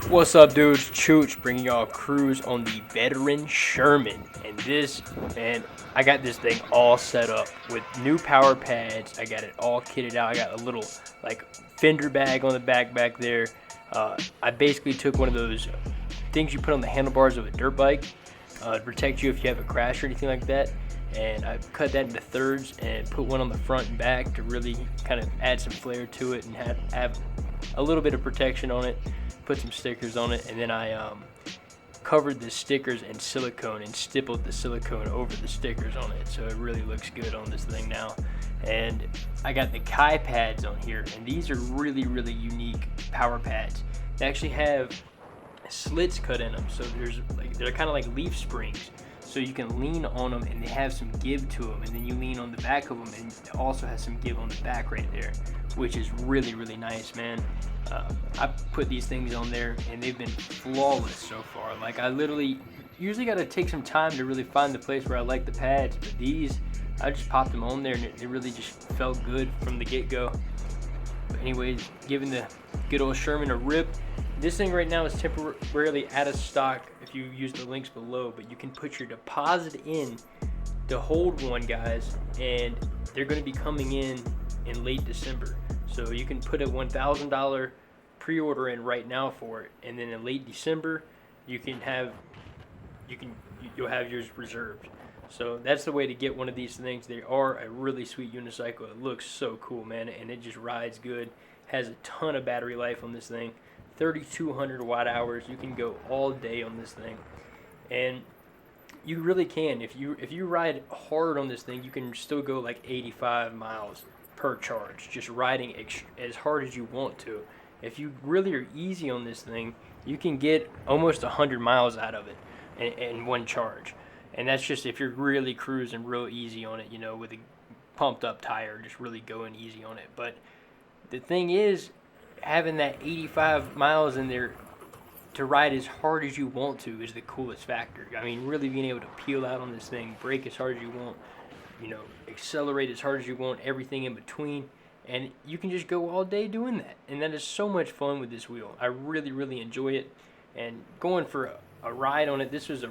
What's up, dudes? Chooch bringing y'all a cruise on the veteran Sherman. And this, man, I got this thing all set up with new power pads. I got it all kitted out. I got a little, like, fender bag on the back there. I basically took one of those things you put on the handlebars of a dirt bike to protect you if you have a crash or anything like that. And I cut that into thirds and put one on the front and back to really kind of add some flair to it and have a little bit of protection on it. Put some stickers on it, and then I covered the stickers in silicone and stippled the silicone over the stickers on it, so it really looks good on this thing now. And I got the Kai pads on here, and these are really unique power pads. They actually have slits cut in them, so they're kind of like leaf springs, so you can lean on them and they have some give to them, and then you lean on the back of them and it also has some give on the back right there, which is really nice, man. I put these things on there and they've been flawless so far. Like, I literally usually got to take some time to really find the place where I like the pads, but these, I just popped them on there and it really just felt good from the get-go. But anyways, giving the good old Sherman a rip. This thing right now is temporarily out of stock if you use the links below, but you can put your deposit in to hold one, guys, and they're going to be coming in late December. So you can put a $1,000 pre-order in right now for it, and then in late December you'll have yours reserved. So that's the way to get one of these things. They are a really sweet unicycle. It looks so cool, man, and it just rides good. Has a ton of battery life on this thing. 3,200 watt hours. You can go all day on this thing, and you really can. If you ride hard on this thing, you can still go like 85 miles per charge, just riding as hard as you want to. If you really are easy on this thing, you can get almost 100 miles out of it in one charge. And that's just if you're really cruising real easy on it, with a pumped up tire, just really going easy on it. But the thing is, having that 85 miles in there to ride as hard as you want to is the coolest factor. I mean, really being able to peel out on this thing, brake as hard as you want, accelerate as hard as you want, everything in between, and you can just go all day doing that. And that is so much fun with this wheel. I really enjoy it, and going for a ride on it, this was a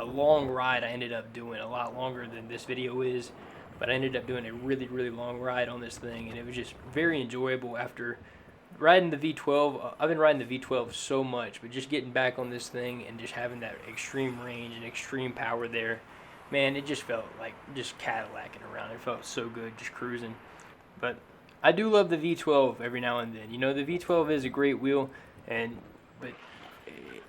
long ride. I ended up doing a lot longer than this video is, but I ended up doing a really long ride on this thing, and it was just very enjoyable after riding the V12. I've been riding the V12 so much, but just getting back on this thing and just having that extreme range and extreme power there, man, it just felt like just Cadillacing around. It felt so good just cruising. But I do love the V12 every now and then. The V12 is a great wheel, but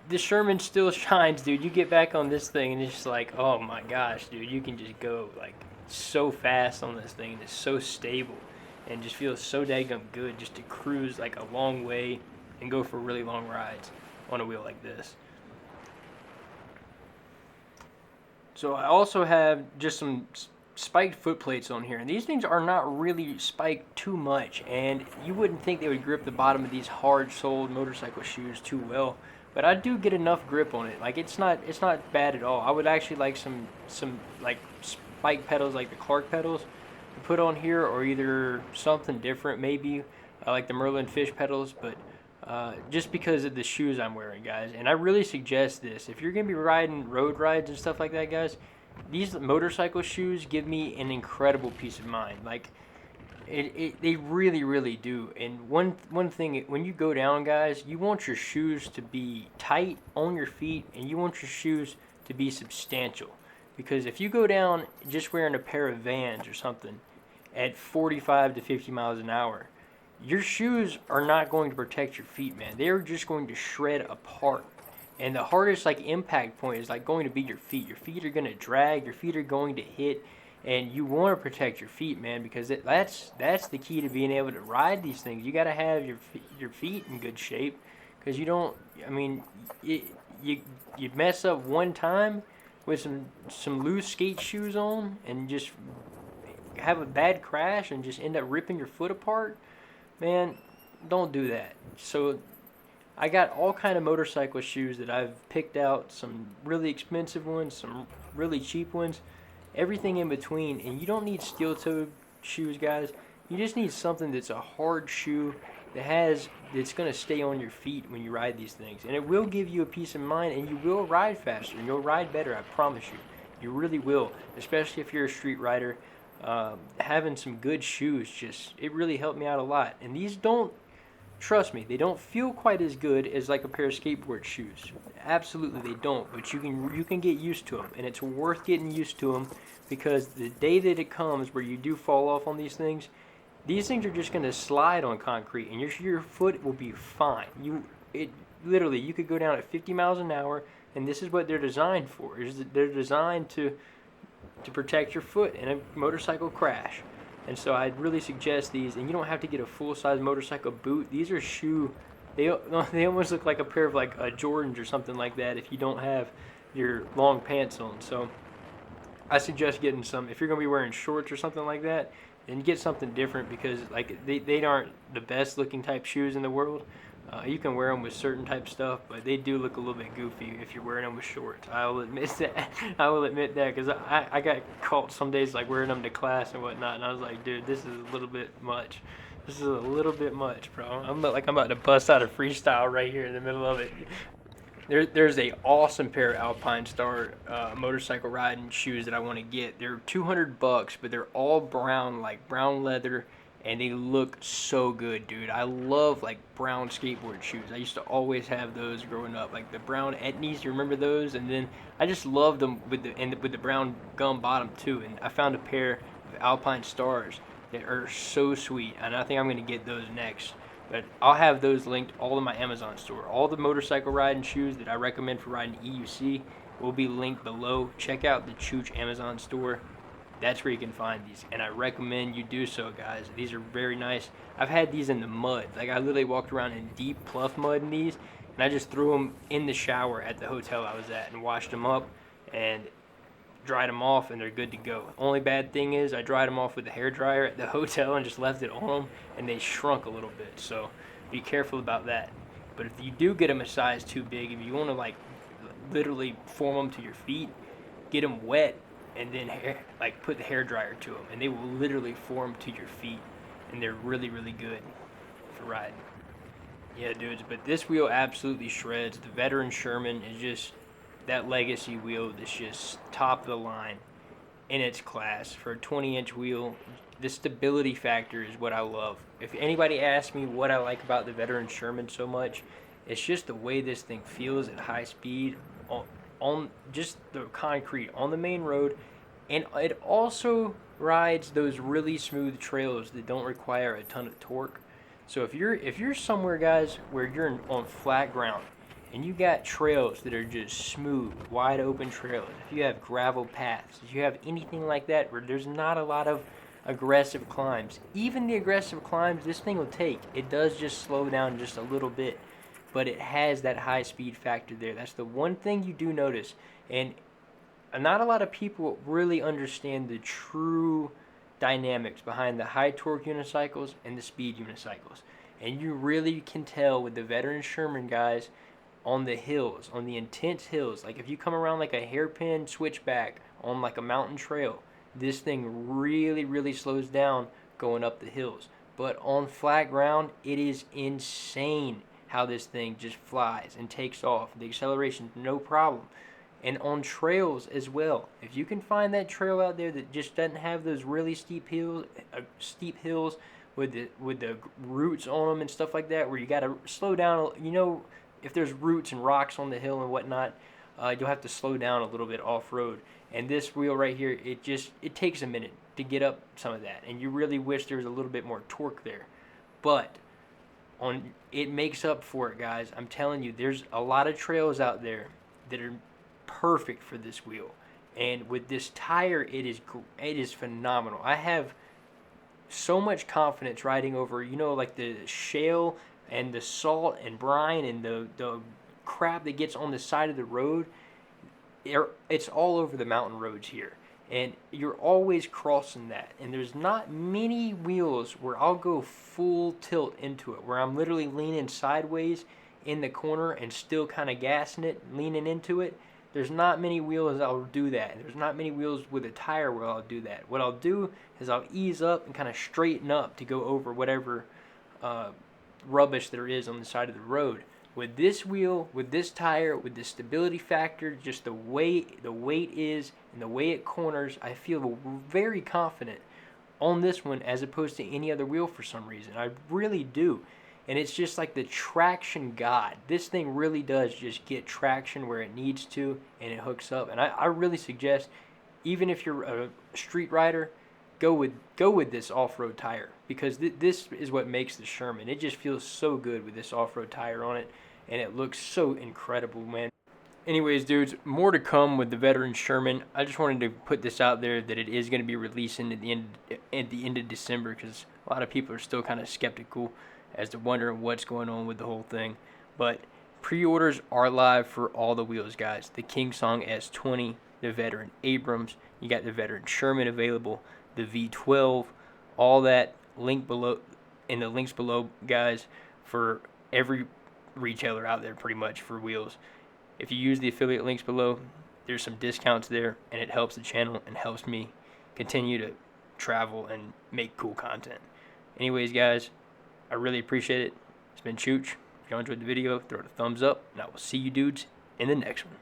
the Sherman still shines, dude. You get back on this thing and it's just like, oh my gosh, dude, you can just go like so fast on this thing. It's so stable and just feels so daggum good just to cruise like a long way and go for really long rides on a wheel like this. So I also have just some spiked foot plates on here, and these things are not really spiked too much, and you wouldn't think they would grip the bottom of these hard-soled motorcycle shoes too well, but I do get enough grip on it. Like, it's not bad at all. I would actually like some like spike pedals, like the Clark pedals, to put on here, or either something different, maybe like the Merlin Fish pedals, but just because of the shoes I'm wearing, guys. And I really suggest this. If you're going to be riding road rides and stuff like that, guys, these motorcycle shoes give me an incredible peace of mind. Like, they really do. And one thing, when you go down, guys, you want your shoes to be tight on your feet, and you want your shoes to be substantial. Because if you go down just wearing a pair of Vans or something at 45 to 50 miles an hour, your shoes are not going to protect your feet, man. They're just going to shred apart. And the hardest impact point is going to be your feet. Your feet are going to drag. Your feet are going to hit. And you want to protect your feet, man, because that's the key to being able to ride these things. You got to have your feet in good shape, because you don't. I mean, you mess up one time with some loose skate shoes on and just have a bad crash and just end up ripping your foot apart. Man, don't do that. So I got all kind of motorcycle shoes that I've picked out, some really expensive ones, some really cheap ones, everything in between. And you don't need steel-toed shoes, guys. You just need something that's a hard shoe it's going to stay on your feet when you ride these things, and it will give you a peace of mind, and you will ride faster and you'll ride better. I promise you, you really will. Especially if you're a street rider, having some good shoes it really helped me out a lot. And these don't, trust me, they don't feel quite as good as like a pair of skateboard shoes. Absolutely, they don't. But you can get used to them, and it's worth getting used to them, because the day that it comes where you do fall off on these things are just going to slide on concrete, and your foot will be fine. Literally, you could go down at 50 miles an hour, and this is what they're designed for. They're designed to protect your foot in a motorcycle crash. And so I'd really suggest these, and you don't have to get a full-size motorcycle boot. These are they almost look like a pair of like Jordans or something like that if you don't have your long pants on. So I suggest getting some, if you're going to be wearing shorts or something like that, then get something different, because like they aren't the best looking type shoes in the world. You can wear them with certain type stuff, but they do look a little bit goofy if you're wearing them with shorts. I will admit that. I will admit that, because I got caught some days like wearing them to class and whatnot, and I was like, dude, this is a little bit much. This is a little bit much, bro. I'm about to bust out a freestyle right here in the middle of it. There's a awesome pair of Alpine Star motorcycle riding shoes that I want to get. They're $200, but they're all brown, like brown leather, and they look so good, dude. I love like brown skateboard shoes. I used to always have those growing up, like the brown Etnies. You remember those? And then I just love them with the brown gum bottom too. And I found a pair of Alpine Stars that are so sweet, and I think I'm gonna get those next. But I'll have those linked all in my Amazon store. All the motorcycle riding shoes that I recommend for riding EUC will be linked below. Check out the Chooch Amazon store. That's where you can find these, and I recommend you do so, guys. These are very nice. I've had these in the mud. Like, I literally walked around in deep pluff mud in these, and I just threw them in the shower at the hotel I was at and washed them up and dried them off, and they're good to go. Only bad thing is I dried them off with the hair dryer at the hotel and just left it on them, and they shrunk a little bit, so be careful about that. But if you do get them a size too big, if you want to like literally form them to your feet, get them wet and then put the hair dryer to them, and they will literally form to your feet, and they're really, really good for riding. Yeah, dudes, but this wheel absolutely shreds. The Veteran Sherman is just that legacy wheel that's just top of the line in its class. For a 20-inch wheel, the stability factor is what I love. If anybody asks me what I like about the Veteran Sherman so much, it's just the way this thing feels at high speed on just the concrete on the main road, and it also rides those really smooth trails that don't require a ton of torque. So if you're somewhere, guys, where you're on flat ground and you got trails that are just smooth, wide open trails, if you have gravel paths, if you have anything like that where there's not a lot of aggressive climbs, even the aggressive climbs this thing will take, it does just slow down just a little bit, but it has that high speed factor there. That's the one thing you do notice, and not a lot of people really understand the true dynamics behind the high torque unicycles and the speed unicycles. And you really can tell with the Veteran Sherman, guys, on the hills, on the intense hills. Like if you come around like a hairpin switchback on like a mountain trail, this thing really, really slows down going up the hills. But on flat ground, it is insane how this thing just flies and takes off. The acceleration, no problem. And on trails as well. If you can find that trail out there that just doesn't have those really steep hills with the roots on them and stuff like that, where you got to slow down, if there's roots and rocks on the hill and whatnot, you'll have to slow down a little bit off-road. And this wheel right here, it takes a minute to get up some of that, and you really wish there was a little bit more torque there. But it makes up for it, guys. I'm telling you, there's a lot of trails out there that are perfect for this wheel, and with this tire, it is phenomenal. I have so much confidence riding over, like the shale and the salt and brine and the crap that gets on the side of the road. It's all over the mountain roads here, and you're always crossing that, and there's not many wheels where I'll go full tilt into it, where I'm literally leaning sideways in the corner and still kind of gassing it, leaning into it. There's not many wheels I'll do that. There's not many wheels with a tire where I'll do that. What I'll do is I'll ease up and kind of straighten up to go over whatever rubbish there is on the side of the road. With this wheel, with this tire, with the stability factor, just the way the weight is and the way it corners, I feel very confident on this one as opposed to any other wheel for some reason. I really do. And it's just like the traction god. This thing really does just get traction where it needs to, and it hooks up. And I really suggest, even if you're a street rider, go with this off-road tire, because this is what makes the Sherman. It just feels so good with this off-road tire on it, and it looks so incredible, man. Anyways, dudes, more to come with the veteran Sherman. I just wanted to put this out there that it is going to be releasing at the end of December, because a lot of people are still kind of skeptical as to wondering what's going on with the whole thing. But pre-orders are live for all the wheels, guys. The King Song S20, the veteran Abrams, you got the veteran Sherman available, the V12, all that link below in the links below, guys, for every retailer out there pretty much for wheels. If you use the affiliate links below, there's some discounts there, and it helps the channel and helps me continue to travel and make cool content. Anyways, guys, I really appreciate it. It's been Chooch. If you enjoyed the video, throw it a thumbs up, and I will see you dudes in the next one.